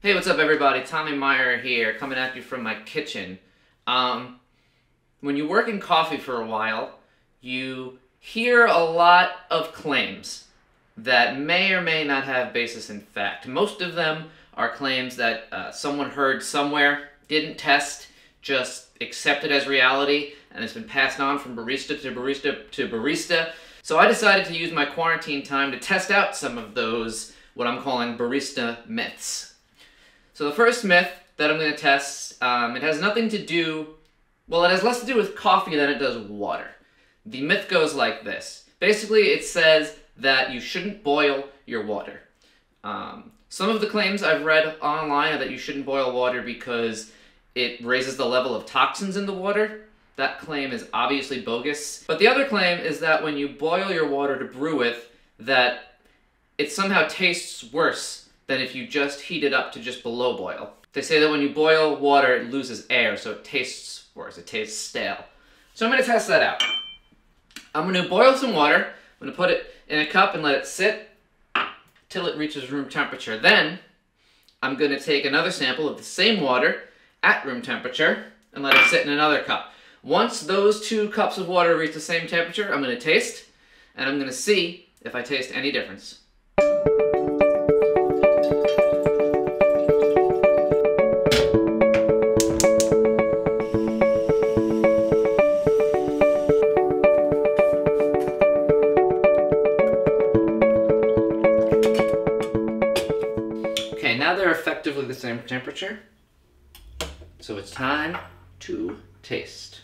Hey, what's up everybody? Tommy Meyer here, coming at you from my kitchen. When you work in coffee for a while, you hear a lot of claims that may or may not have basis in fact. Most of them are claims that someone heard somewhere, didn't test, just accepted as reality, and it's been passed on from barista to barista to barista. So I decided to use my quarantine time to test out some of those, what I'm calling barista myths. So the first myth that I'm going to test, it has nothing to do, well, it has less to do with coffee than it does water. The myth goes like this. Basically, it says that you shouldn't boil your water. Some of the claims I've read online are that you shouldn't boil water because it raises the level of toxins in the water. That claim is obviously bogus. But the other claim is that when you boil your water to brew with, that it somehow tastes worse than if you just heat it up to just below boil. They say that when you boil water, it loses air, so it tastes worse. It tastes stale. So I'm going to test that out. I'm going to boil some water. I'm going to put it in a cup and let it sit till it reaches room temperature. Then I'm going to take another sample of the same water at room temperature and let it sit in another cup. Once those 2 cups of water reach the same temperature, I'm going to taste, and I'm going to see if I taste any difference. Okay, now they're effectively the same temperature, so it's time to taste.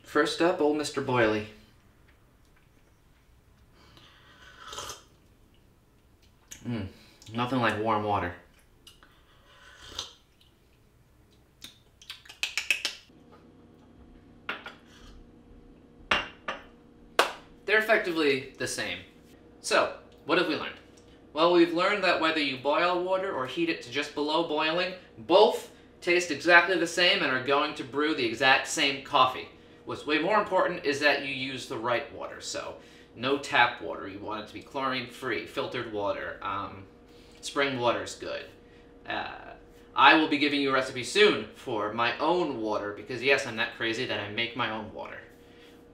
First up, old Mr. Boily. Nothing like warm water. They're effectively the same. So, what have we learned? Well, we've learned that whether you boil water or heat it to just below boiling, both taste exactly the same and are going to brew the exact same coffee. What's way more important is that you use the right water. So, no tap water. You want it to be chlorine-free, filtered water. Spring water's good. I will be giving you a recipe soon for my own water because, yes, I'm that crazy that I make my own water.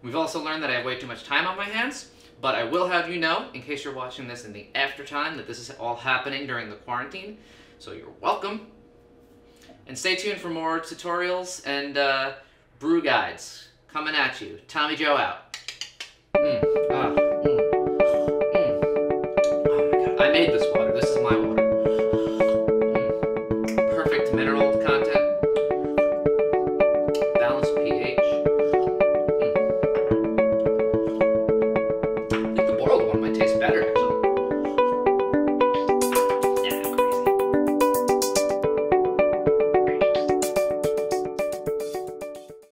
We've also learned that I have way too much time on my hands, but I will have you know, in case you're watching this in the after time, that this is all happening during the quarantine. So you're welcome. And stay tuned for more tutorials and brew guides coming at you. Tommy Joe out. Oh my god. I made this water. This is my water. Perfect mineral